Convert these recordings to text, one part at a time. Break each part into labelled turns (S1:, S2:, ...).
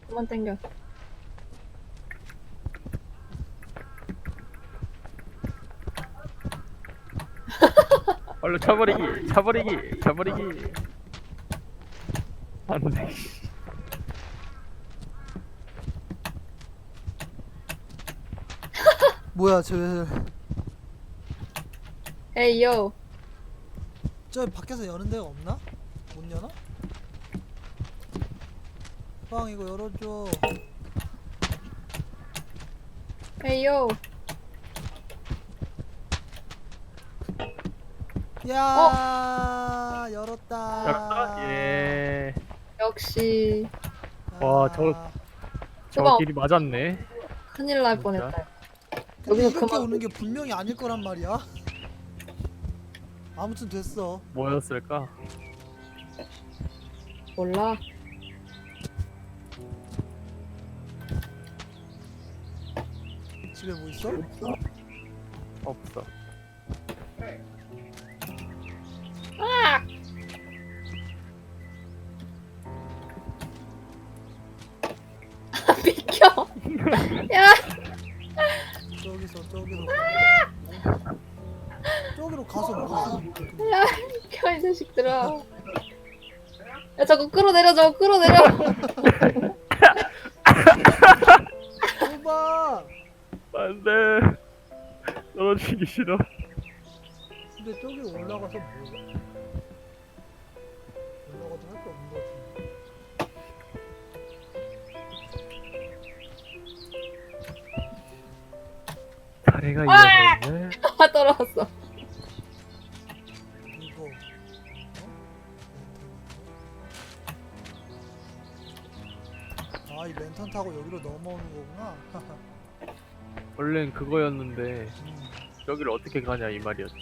S1: 그만 땡겨.
S2: 얼른 차버리기, 차버리기, 차버리기. 안돼.
S3: 뭐야
S1: 에이 요.
S3: 저 밖에서 여는 데가 없나? 못 여나? 빵 이거 열어줘.
S1: 에이 요.
S3: 야 열었다.
S2: 열었다? 예.
S1: 역시
S2: 와, 저
S1: 그거
S2: 길이 맞았네.
S1: 큰일 날
S2: 진짜?
S1: 뻔했다.
S3: 근데
S1: 여기서
S3: 이렇게
S1: 그만.
S3: 오는 게 분명히 아닐 거란 말이야. 아무튼 됐어.
S2: 뭐였을까?
S1: 몰라.
S3: 집에 뭐 있어?
S2: 없어.
S1: 비켜. 야.
S3: 저기로 가서 뭐해?
S1: 야, 비켜 이 자식들아. 야, 자꾸 끌어내려, 저거 끌어내려.
S3: 오빠.
S2: 안돼. 떨어지기 싫어.
S3: 근데 저기 올라가서 뭐해? 올라가도 할 게 없는 거 같은데.
S2: 다리가 이어져 있네.
S1: 아, 떨어졌어.
S3: 이거 아, 이 랜턴 타고 여기로 넘어오는 거구나.
S2: 원래는 그거였는데
S3: 음,
S2: 여기를 어떻게 가냐 이 말이었지.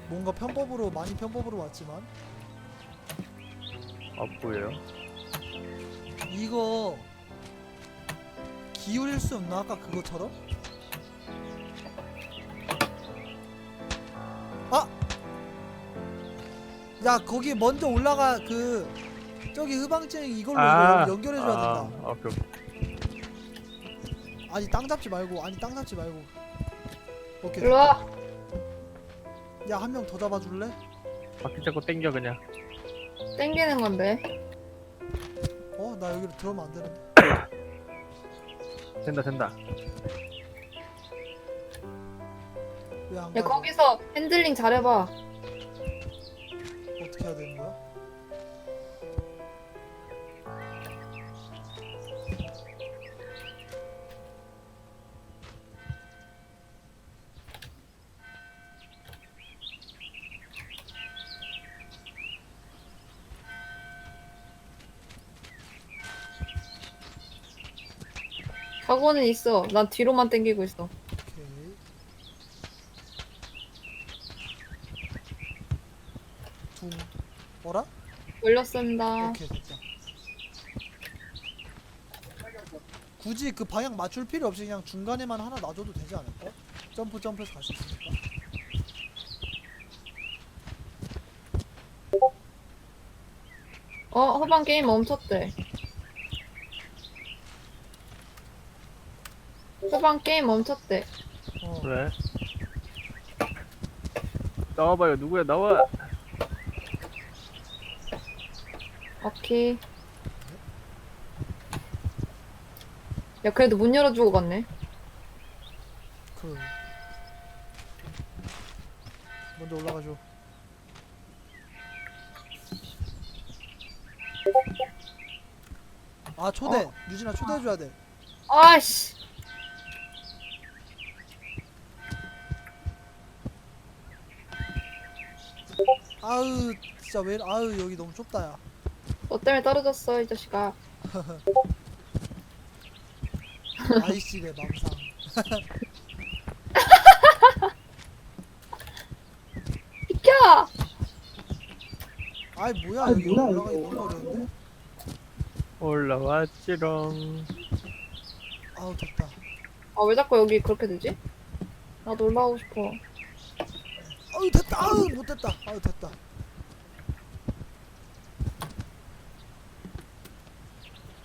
S3: 뭔가 편법으로 많이 편법으로 왔지만
S2: 아 보여요?
S3: 이거 기울일 수 없나 아까 그거처럼? 아! 야 거기 먼저 올라가 그 저기 흐방증 이걸로 연결해줘야 된다.
S2: 아 그럼
S3: 아니 땅 잡지 말고 오케이.
S1: 일로 와.
S3: 야 한 명 더 잡아줄래?
S2: 바퀴 잡고 땡겨 그냥.
S1: 땡기는 건데.
S3: 어? 나 여기로 들어오면 안 되는데.
S2: 된다 된다.
S3: 왜 안
S1: 야,
S3: 가?
S1: 거기서 핸들링 잘해봐.
S3: 어떻게 해야 되는 거야?
S1: 가고는 있어. 난 뒤로만 땡기고 있어.
S3: 오케이. 둥. 뭐라?
S1: 올렸습니다.
S3: 오케이 됐다. 굳이 그 방향 맞출 필요 없이 그냥 중간에만 하나 놔줘도 되지 않을까? 점프해서 갈 수 있으니까.
S1: 허방 게임 멈췄대. 허방 게임 멈췄대.
S3: 어.
S2: 왜? 나와봐요. 누구야 나와.
S1: 오케이. 야, 그래도 문 열어주고 갔네.
S3: 그 먼저 올라가줘. 아 초대. 유진아 초대해줘야 돼.
S1: 아씨.
S3: 아으 진짜 왜 아으 여기 너무 좁다 야.
S1: 너 때문에 떨어졌어, 이 자식아.
S3: 아이씨래 맘상.
S1: 비켜!
S3: 아이 뭐야 여기 올라가기 너무 어려운데?
S2: 올라왔지롱.
S3: 아우 덥다.
S1: 아, 왜 자꾸 여기 그렇게 되지? 나도 올라가고 싶어.
S3: 아우 됐다. 아우 못됐다. 아우 됐다.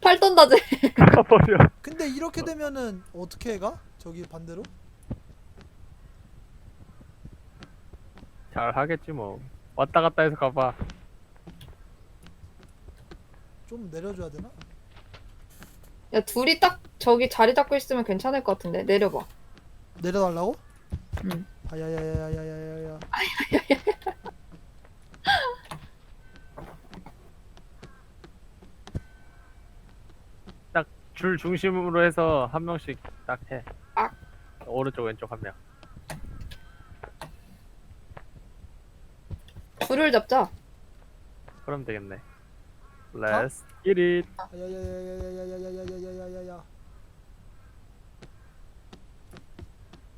S1: 팔 떤다 쟤.
S2: 가버려.
S3: 근데 이렇게 되면은 어떻게 가? 저기 반대로?
S2: 잘 하겠지 뭐. 왔다 갔다 해서 가봐.
S3: 좀 내려줘야 되나?
S1: 야 둘이 딱 저기 자리 잡고 있으면 괜찮을 것 같은데. 내려봐.
S3: 내려달라고?
S1: 응.
S3: 아야야야야야야야야.
S2: 줄 중심으로 해서 한 명씩 딱 해.
S1: 아.
S2: 오른쪽 왼쪽 한 명.
S1: 줄을 잡자.
S2: 그럼 되겠네. Let's get it.
S3: 야야야야야야야야야야야야야야.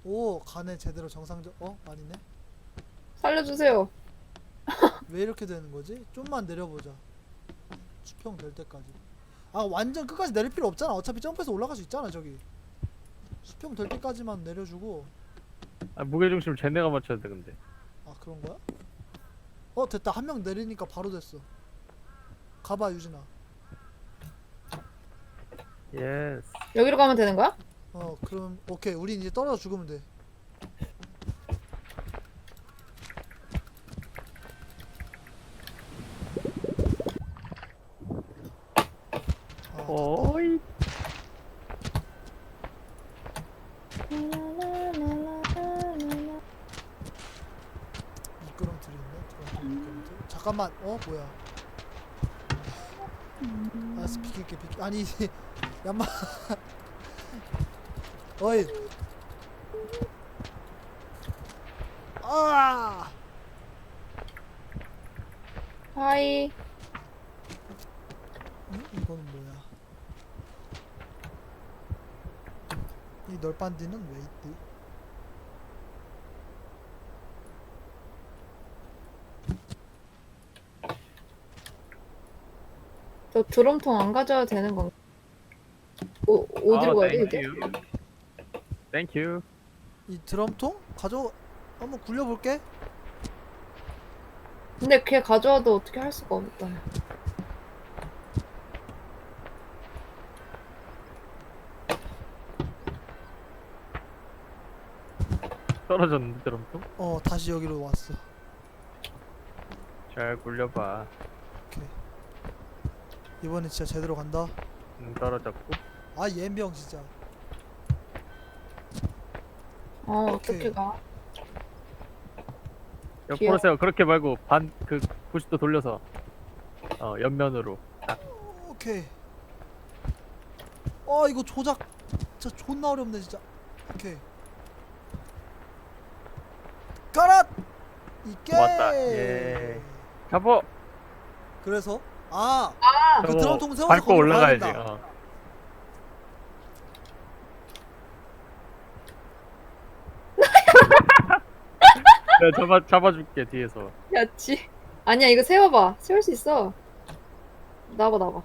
S3: 오 가네 제대로 정상적. 아니네.
S1: 살려주세요.
S3: 왜 이렇게 되는 거지? 좀만 내려보자. 수평 될 때까지. 아 완전 끝까지 내릴 필요 없잖아. 어차피 점프해서 올라갈 수 있잖아 저기. 수평 될 때까지만 내려주고.
S2: 아, 무게 중심 쟤네가 맞춰야 돼 근데.
S3: 아 그런 거야? 됐다. 한 명 내리니까 바로 됐어. 가봐 유진아.
S2: 예스.
S1: 여기로 가면 되는 거야?
S3: 그럼 오케이. 우린 이제 떨어져 죽으면 돼.
S2: 오이.
S3: 미끄럼틀이 있네. 미끄럼틀. 잠깐만. 뭐야? 비킬게. 아니 얌마. 어이 아!
S1: 하이.
S3: 응? 이거는 뭐야? 이 널빤디는 왜 있지?
S1: 저 드럼통 안 가져와도 되는 건가? 어디로 가야 돼, 이제?
S2: 땡큐.
S3: 이 드럼통? 한번 굴려볼게.
S1: 근데 걔 가져와도 어떻게 할 수가 없다.
S2: 떨어졌는데 드럼통?
S3: 다시 여기로 왔어.
S2: 잘 굴려봐.
S3: 오케이. 이번엔 진짜 제대로 간다.
S2: 떨어졌고.
S3: 아, 옌병 진짜.
S1: 어떻게
S3: 오케이.
S1: 가?
S2: 옆으로 세요. 그렇게 말고 그 90도 돌려서 옆면으로.
S3: 오케이. 이거 조작 진짜 존나 어렵네 진짜. 오케이. 가라! 이게
S2: 왔다. 예. 잡어.
S3: 그래서 그
S2: 저거
S3: 드럼통 세워서
S2: 밟고
S3: 거기로
S2: 올라가야지.
S3: 가야 된다.
S2: 내가 잡아줄게 뒤에서.
S1: 야지. 아니야, 이거 세워봐. 세울 수 있어. 나와봐.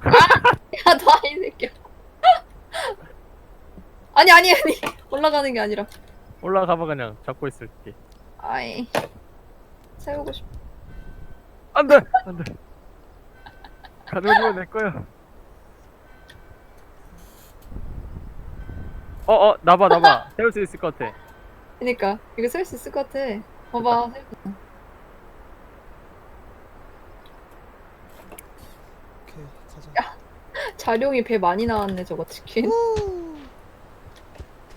S1: 아! 야, 나 이 새끼야. 아니. 올라가는 게 아니라.
S2: 올라가봐 그냥 잡고 있을게.
S1: 아이. 세우고 싶어.
S2: 안돼. 가져오면 내 거야. 나봐. 세울 수 있을 것 같아.
S1: 그니까 이거 세울 수 있을 것 같아. 봐봐.
S3: 오케이, 가자.
S1: 자룡이 배 많이 나왔네, 저거 치킨.
S3: 후.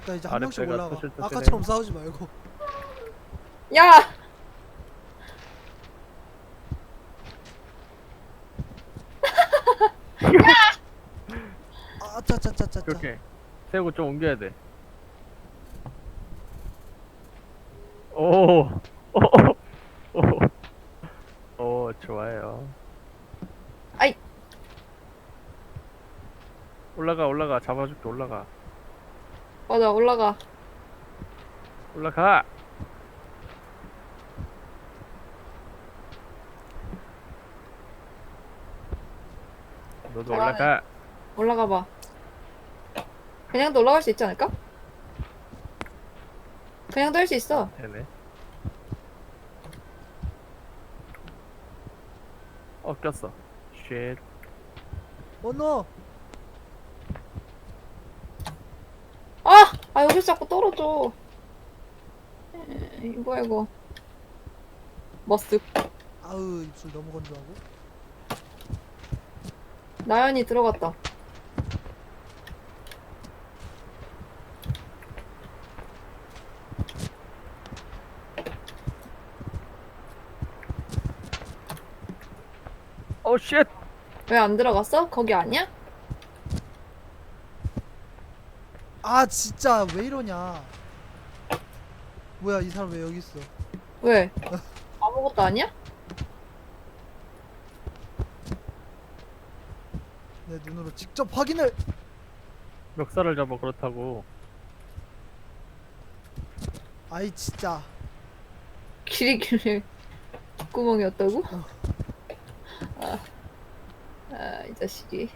S3: 나 이제 한
S2: 아랫배가
S3: 명씩 올라가.
S2: 토실토실해.
S3: 아까처럼 싸우지 말고.
S1: 야!
S3: 짜짜짜짜짜.
S2: 그렇게 세우고 좀 옮겨야 돼. 오, 좋아요.
S1: 아이.
S2: 올라가. 잡아줄게. 올라가.
S1: 맞아, 올라가.
S2: 너도
S1: 잘하네.
S2: 올라가.
S1: 올라가봐. 그냥도 올라갈 수 있지 않을까? 그냥도 할 수 있어.
S2: 되네. 꼈어. 쉣.
S3: 너.
S1: 여기서 자꾸 떨어져. 뭐야, 이거. 머쓱.
S3: 아우, 입술 너무 건조하고.
S1: 나연이 들어갔다.
S2: 쉣.
S1: 왜 안 들어갔어? 거기 아니야?
S3: 진짜 왜 이러냐. 뭐야, 이 사람 왜 여기 있어?
S1: 왜? 아무것도 아니야?
S3: 내 눈으로 직접 확인을.
S2: 멱살을 잡아. 그렇다고.
S3: 아이 진짜.
S1: 길이 구멍이었다고? 이 자식이.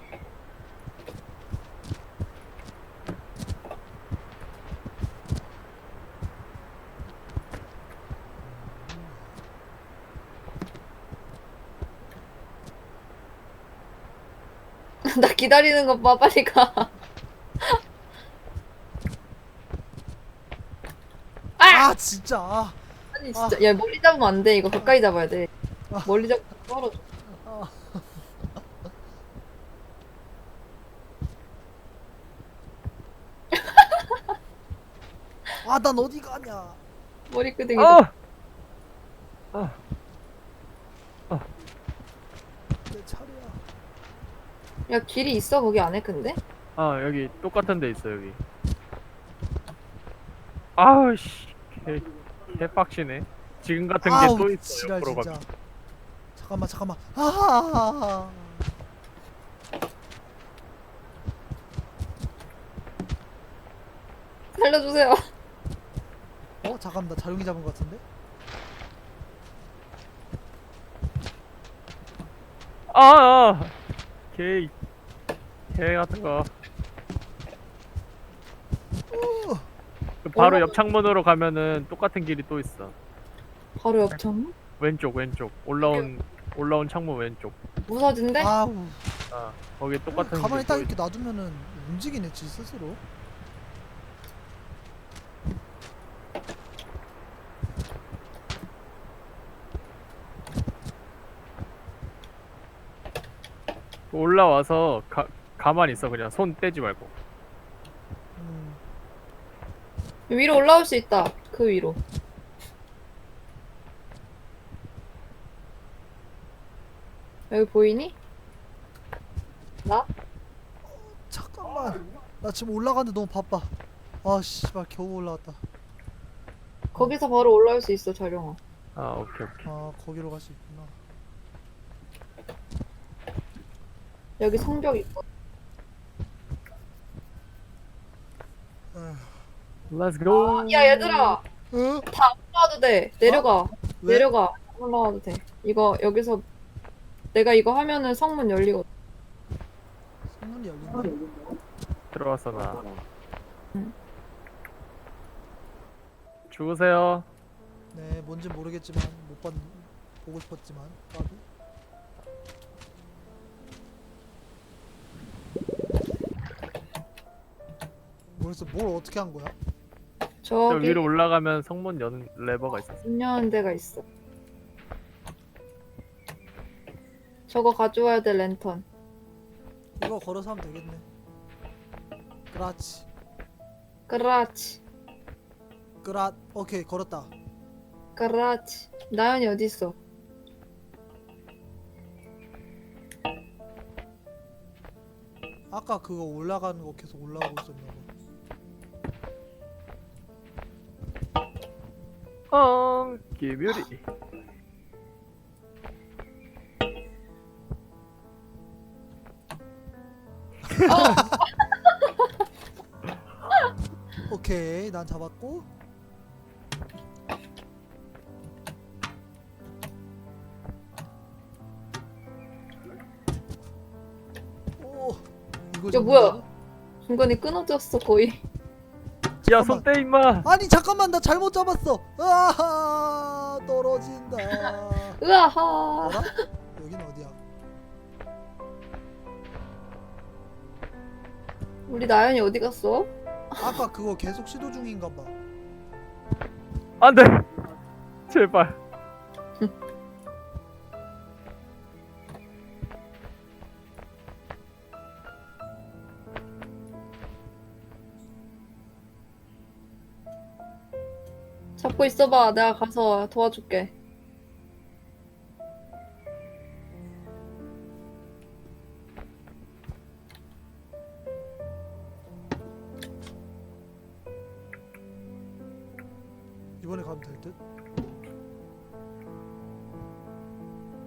S1: 나 기다리는 거 봐, 빨리 가.
S3: 진짜.
S1: 아니, 진짜. 야, 멀리 잡으면 안 돼. 이거 가까이 잡아야 돼. 멀리 잡고 떨어져.
S3: 난 어디 가냐.
S1: 머리끄댕이 잡.
S3: 내 차례야.
S1: 야, 길이 있어, 거기 안에, 근데?
S2: 여기 똑같은 데 있어. 여기. 아우씨. 개빡치네. 지금 같은 게
S3: 아우
S2: 또 있어.
S3: 지랄
S2: 옆으로
S3: 진짜.
S2: 가면.
S3: 잠깐만. 아.
S1: 살려주세요.
S3: 잠깐만 나 자룡이 잡은 것 같은데?
S2: 아, 개 같은 거. 그 바로 옆 창문으로 가면은 똑같은 길이 또 있어.
S1: 바로 옆창?
S2: 왼쪽 올라온 창문 왼쪽.
S1: 무서진데?
S3: 아우.
S2: 아, 거기 똑같은
S3: 가만히
S2: 길이
S3: 딱
S2: 또
S3: 이렇게 놔두면은 움직이네 지 스스로.
S2: 올라와서 가만히 있어. 그냥 손 떼지 말고.
S3: 음.
S1: 위로 올라올 수 있다. 그 위로. 여기 보이니? 나?
S3: 잠깐만. 나 지금 올라가는데 너무 바빠. 아 씨발 겨우 올라왔다.
S1: 거기서 바로 올라올 수 있어, 자룡아.
S2: 아, 오케이.
S3: 아 거기로 갈 수 있구나.
S1: 여기 성벽 있고.
S2: Let's go.
S1: 야, 얘들아!
S3: 어?
S1: 다 안 올라와도 돼. 내려가.
S3: 왜?
S1: 내려가. 안 올라와도 돼. 이거, 여기서 내가 이거 하면은 성문 열리거든.
S3: 성문이 열린다.
S2: 들어왔어 나.
S1: 응.
S2: 죽으세요.
S3: 네, 뭔지 모르겠지만 보고 싶었지만 까비. 모르겠어. 뭘 어떻게 한 거야?
S2: 저
S1: 저기
S2: 위로 올라가면 성문 여는 레버가 있었어.
S1: 문 여는 데가 있어. 저거 가져와야 돼, 랜턴.
S3: 이거 걸어서 하면 되겠네. 그렇지.
S1: 그라치.
S3: 오케이 걸었다.
S1: 그라치. 나연이 어디 있어?
S3: 아까 그거 올라가는 거 계속 올라가고 있었나 봐.
S2: 기묘리.
S3: 오케이, 난 잡았고. 오, 이거
S1: 야, 뭐야?
S3: 잡는다고?
S1: 중간에 끊어졌어, 거의.
S2: 야, 손 떼 임마.
S3: 아니 잠깐만, 나 잘못 잡았어. 아, 떨어진다.
S1: 으아하.
S3: 뭐라? 여긴 어디야?
S1: 우리 나연이 어디 갔어?
S3: 아까 그거 계속 시도 중인가 봐.
S2: 안 돼. 제발.
S1: 잡고 있어봐. 내가 가서 도와줄게.
S3: 이번에 가면 될 듯?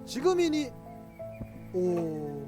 S3: 지금이니? 오,